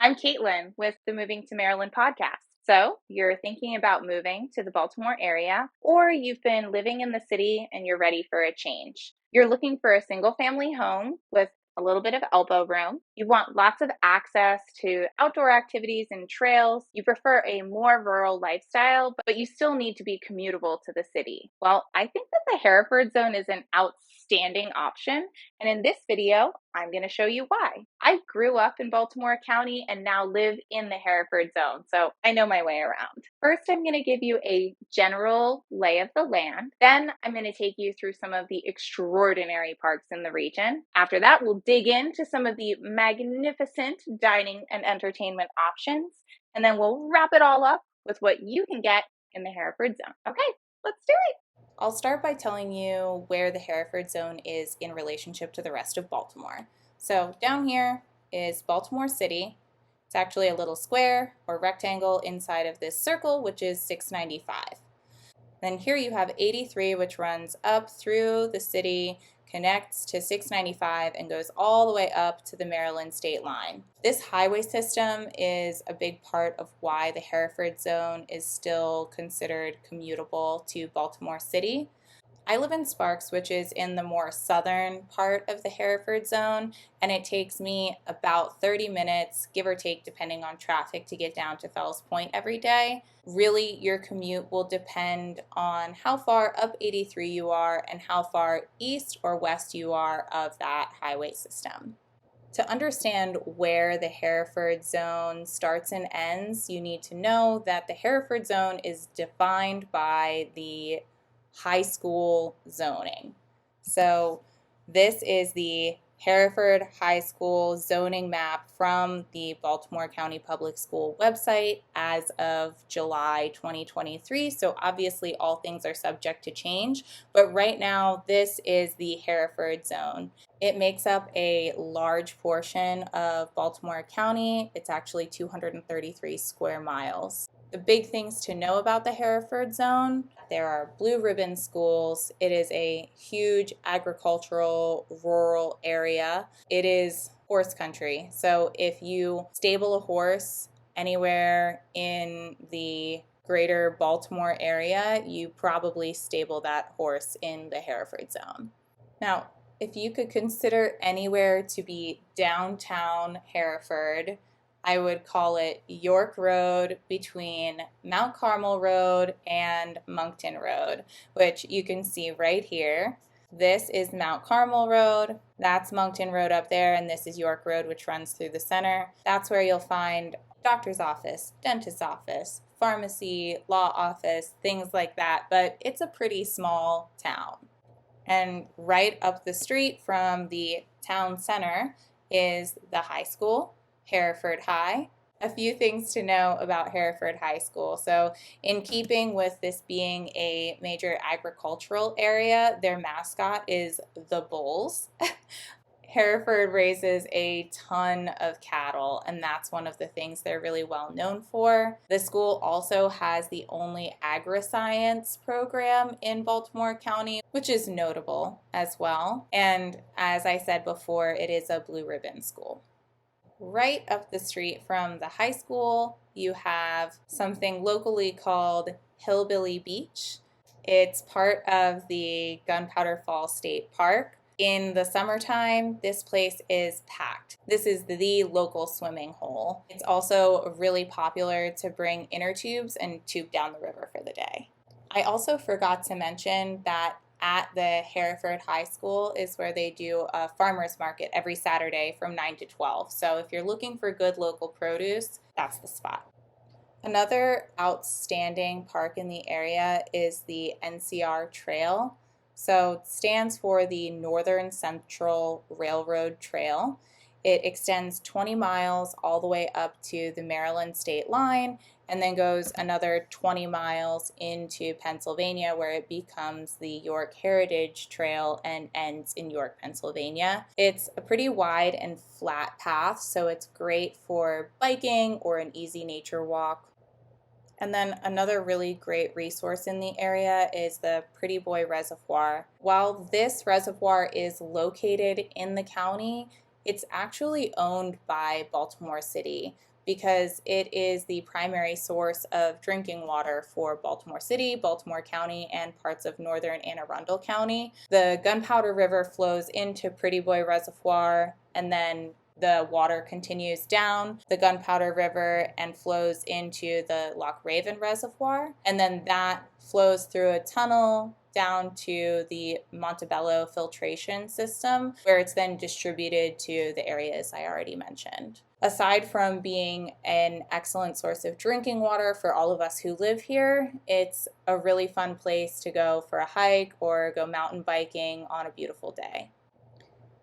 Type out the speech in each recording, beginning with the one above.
I'm Caitlin with the Moving to Maryland podcast. So, you're thinking about moving to the Baltimore area, or you've been living in the city and you're ready for a change. You're looking for a single family home with a little bit of elbow room. You want lots of access to outdoor activities and trails. You prefer a more rural lifestyle, but you still need to be commutable to the city. Well, I think that the Hereford Zone is an outstanding option. And in this video, I'm going to show you why. I grew up in Baltimore County and now live in the Hereford Zone, so I know my way around. First, I'm going to give you a general lay of the land. Then I'm going to take you through some of the extraordinary parks in the region. After that, we'll dig into some of the magnificent dining and entertainment options. And then we'll wrap it all up with what you can get in the Hereford Zone. Okay, let's do it. I'll start by telling you where the Hereford Zone is in relationship to the rest of Baltimore. So down here is Baltimore City. It's actually a little square or rectangle inside of this circle, which is 695. Then here you have 83, which runs up through the city, connects to 695, and goes all the way up to the Maryland state line. This highway system is a big part of why the Hereford Zone is still considered commutable to Baltimore City. I live in Sparks, which is in the more southern part of the Hereford Zone, and it takes me about 30 minutes, give or take, depending on traffic, to get down to Fells Point every day. Really, your commute will depend on how far up 83 you are and how far east or west you are of that highway system. To understand where the Hereford Zone starts and ends, you need to know that the Hereford Zone is defined by the high school zoning. So this is the Hereford High School zoning map from the Baltimore County Public School website as of July 2023. So obviously all things are subject to change, but right now this is the Hereford Zone. It makes up a large portion of Baltimore County. It's actually 233 square miles. The big things to know about the Hereford Zone: there are blue ribbon schools. It is a huge agricultural rural area. It is horse country. So if you stable a horse anywhere in the greater Baltimore area, you probably stable that horse in the Hereford Zone. Now, if you could consider anywhere to be downtown Hereford, I would call it York Road between Mount Carmel Road and Moncton Road, which you can see right here. This is Mount Carmel Road, that's Moncton Road up there, and this is York Road, which runs through the center. That's where you'll find doctor's office, dentist's office, pharmacy, law office, things like that, but it's a pretty small town. And right up the street from the town center is the high school, Hereford High. A few things to know about Hereford High School. So in keeping with this being a major agricultural area, their mascot is the bulls. Hereford raises a ton of cattle, and that's one of the things they're really well known for. The school also has the only agri-science program in Baltimore County, which is notable as well. And as I said before, it is a blue ribbon school. Right up the street from the high school, you have something locally called Hillbilly Beach. It's part of the Gunpowder Falls State Park. In the summertime, this place is packed. This is the local swimming hole. It's also really popular to bring inner tubes and tube down the river for the day. I also forgot to mention that at the Hereford High School is where they do a farmer's market every Saturday from 9 to 12. So if you're looking for good local produce, that's the spot. Another outstanding park in the area is the NCR Trail. So it stands for the Northern Central Railroad Trail. It extends 20 miles all the way up to the Maryland state line and then goes another 20 miles into Pennsylvania, where it becomes the York Heritage Trail and ends in York, Pennsylvania. It's a pretty wide and flat path, so it's great for biking or an easy nature walk. And then another really great resource in the area is the Prettyboy Reservoir. While this reservoir is located in the county, It's actually owned by Baltimore City because it is the primary source of drinking water for Baltimore City, Baltimore County, and parts of northern Anne Arundel County. The Gunpowder River flows into Prettyboy Reservoir, and then the water continues down the Gunpowder River and flows into the Loch Raven Reservoir. And then that flows through a tunnel down to the Montebello filtration system, where it's then distributed to the areas I already mentioned. Aside from being an excellent source of drinking water for all of us who live here, it's a really fun place to go for a hike or go mountain biking on a beautiful day.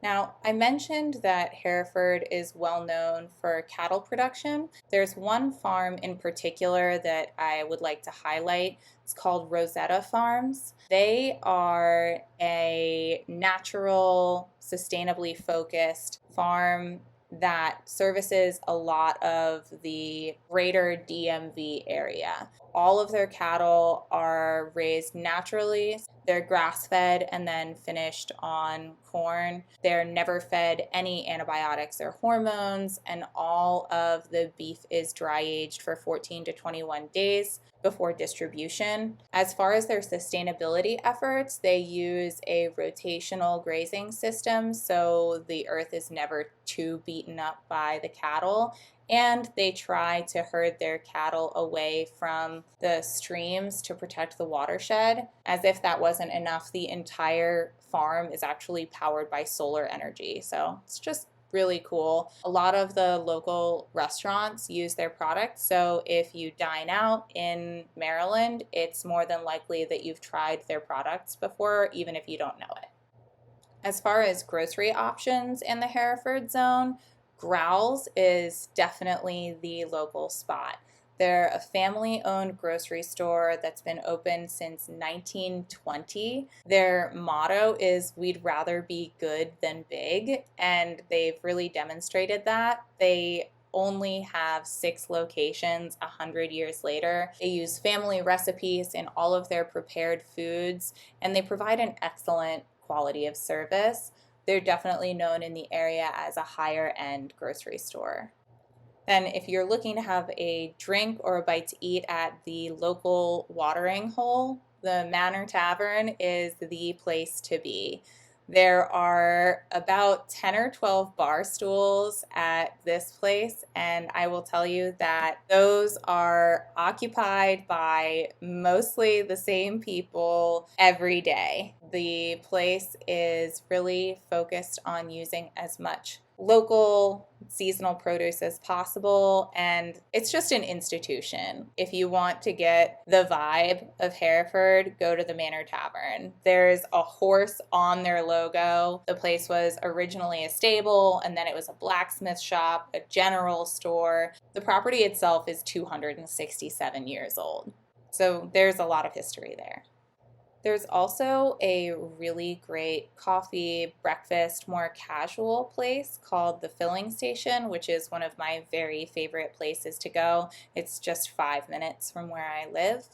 Now, I mentioned that Hereford is well known for cattle production. There's one farm in particular that I would like to highlight. It's called Roseda Farms. They are a natural, sustainably focused farm that services a lot of the greater DMV area. All of their cattle are raised naturally. They're grass-fed and then finished on corn. They're never fed any antibiotics or hormones, and all of the beef is dry-aged for 14 to 21 days before distribution. As far as their sustainability efforts, they use a rotational grazing system, so the earth is never too beaten up by the cattle. And they try to herd their cattle away from the streams to protect the watershed. As if that wasn't enough, the entire farm is actually powered by solar energy. So it's just really cool. A lot of the local restaurants use their products. So if you dine out in Maryland, it's more than likely that you've tried their products before, even if you don't know it. As far as grocery options in the Hereford zone, Graul's is definitely the local spot. They're a family-owned grocery store that's been open since 1920. Their motto is, "We'd rather be good than big," and they've really demonstrated that. They only have 6 locations 100 years later. They use family recipes in all of their prepared foods, and they provide an excellent quality of service. They're definitely known in the area as a higher end grocery store. Then if you're looking to have a drink or a bite to eat at the local watering hole, the Manor Tavern is the place to be. There are about 10 or 12 bar stools at this place, and I will tell you that those are occupied by mostly the same people every day. The place is really focused on using as much local seasonal produce as possible, and it's just an institution. If you want to get the vibe of Hereford, go to the Manor Tavern. There's a horse on their logo. The place was originally a stable, and then it was a blacksmith shop, a general store. The property itself is 267 years old, so there's a lot of history there. There's also a really great coffee, breakfast, more casual place called the Filling Station, which is one of my very favorite places to go. It's just 5 minutes from where I live.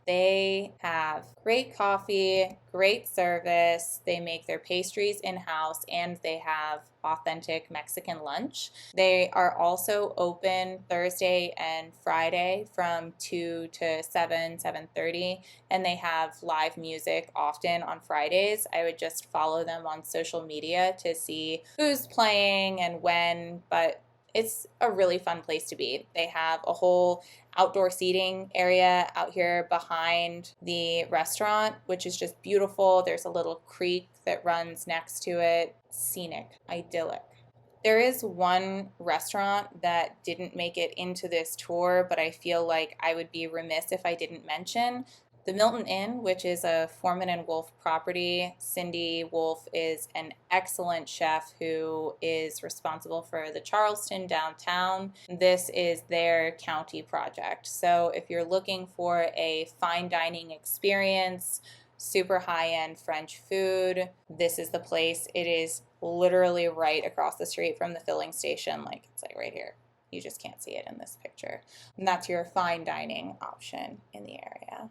They have great coffee, great service. They make their pastries in-house, and they have authentic Mexican lunch. They are also open Thursday and Friday from 2 to 7, 7:30, and they have live music often on Fridays. I would just follow them on social media to see who's playing and when, but it's a really fun place to be. They have a whole outdoor seating area out here behind the restaurant, which is just beautiful. There's a little creek that runs next to it. Scenic, idyllic. There is one restaurant that didn't make it into this tour, but I feel like I would be remiss if I didn't mention. The Milton Inn, which is a Foreman and Wolf property. Cindy Wolf is an excellent chef who is responsible for the Charleston downtown. This is their county project. So if you're looking for a fine dining experience, super high-end French food, this is the place. It is literally right across the street from the filling station. It's like right here. You just can't see it in this picture. And that's your fine dining option in the area.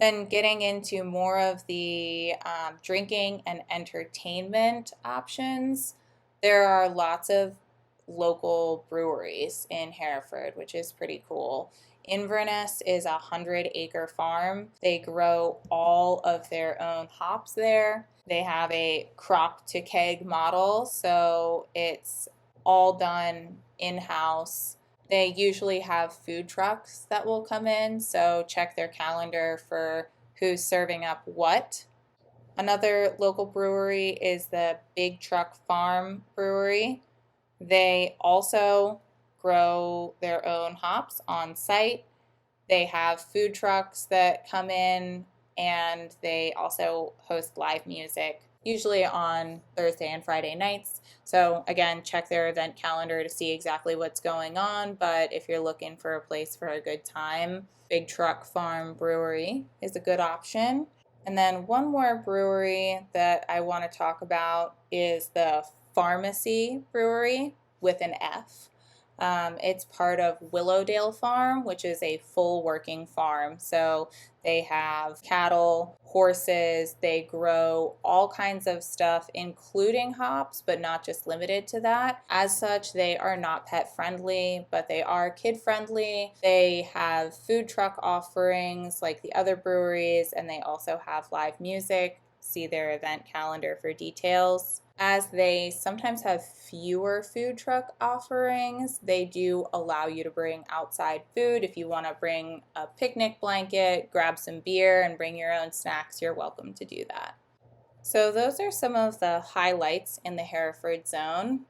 Then getting into more of the drinking and entertainment options, There are lots of local breweries in Hereford, which is pretty cool. Inverness is a 100-acre farm. They grow all of their own hops there. They have a crop to keg model, so it's all done in-house. They usually have food trucks that will come in, so check their calendar for who's serving up what. Another local brewery is the Big Truck Farm Brewery. They also grow their own hops on site. They have food trucks that come in, and they also host live music, usually on Thursday and Friday nights. So, again, check their event calendar to see exactly what's going on. But if you're looking for a place for a good time, Big Truck Farm Brewery is a good option. And then one more brewery that I want to talk about is the Farmacy Brewing with an F. It's part of Willowdale Farm, which is a full working farm. So they have cattle, horses, they grow all kinds of stuff, including hops, but not just limited to that. As such, they are not pet friendly, but they are kid friendly. They have food truck offerings like the other breweries, and they also have live music. See their event calendar for details. As they sometimes have fewer food truck offerings, they do allow you to bring outside food. If you want to bring a picnic blanket, grab some beer, and bring your own snacks, you're welcome to do that. So those are some of the highlights in the Hereford Zone.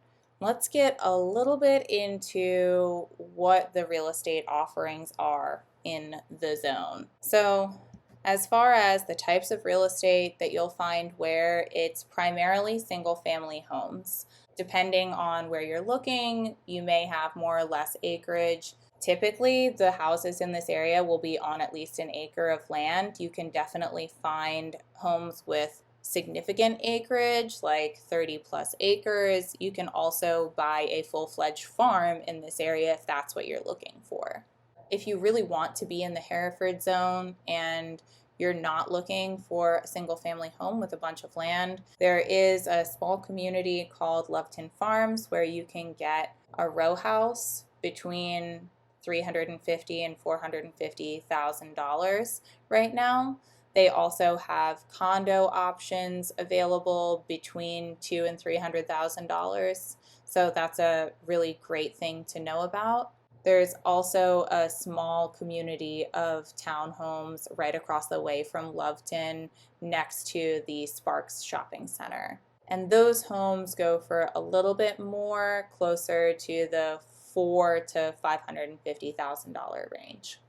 Let's get a little bit into what the real estate offerings are in the zone. So as far as the types of real estate that you'll find where, it's primarily single family homes. Depending on where you're looking, you may have more or less acreage. Typically, the houses in this area will be on at least an acre of land. You can definitely find homes with significant acreage, like 30 plus acres. You can also buy a full-fledged farm in this area if that's what you're looking for. If you really want to be in the Hereford Zone and you're not looking for a single family home with a bunch of land, there is a small community called Loveton Farms where you can get a row house between $350,000 and $450,000 right now. They also have condo options available between $200,000 and $300,000. So that's a really great thing to know about. There's also a small community of townhomes right across the way from Loveton next to the Sparks Shopping Center. And those homes go for a little bit more, closer to the $400,000 to $550,000 range.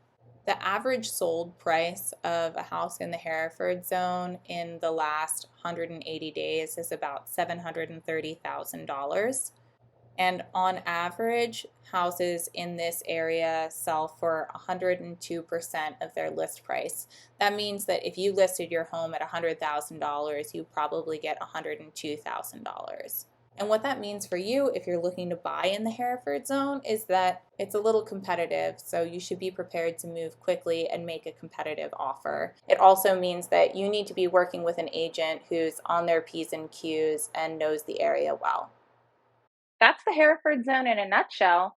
The average sold price of a house in the Hereford Zone in the last 180 days is about $730,000. And on average, houses in this area sell for 102% of their list price. That means that if you listed your home at $100,000, you probably get $102,000. And what that means for you if you're looking to buy in the Hereford Zone is that it's a little competitive, so you should be prepared to move quickly and make a competitive offer. It also means that you need to be working with an agent who's on their P's and Q's and knows the area well. That's the Hereford Zone in a nutshell.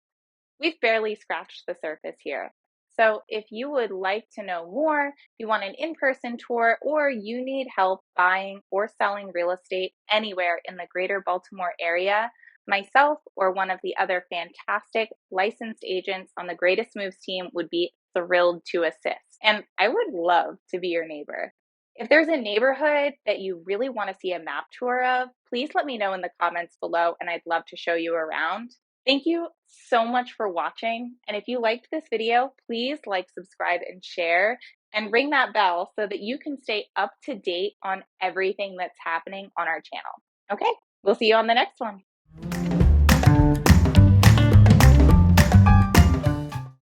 We've barely scratched the surface here. So if you would like to know more, you want an in-person tour, or you need help buying or selling real estate anywhere in the greater Baltimore area, myself or one of the other fantastic licensed agents on the Greatest Moves team would be thrilled to assist. And I would love to be your neighbor. If there's a neighborhood that you really want to see a map tour of, please let me know in the comments below and I'd love to show you around. Thank you so much for watching. And if you liked this video, please like, subscribe, and share, and ring that bell so that you can stay up to date on everything that's happening on our channel. Okay, we'll see you on the next one.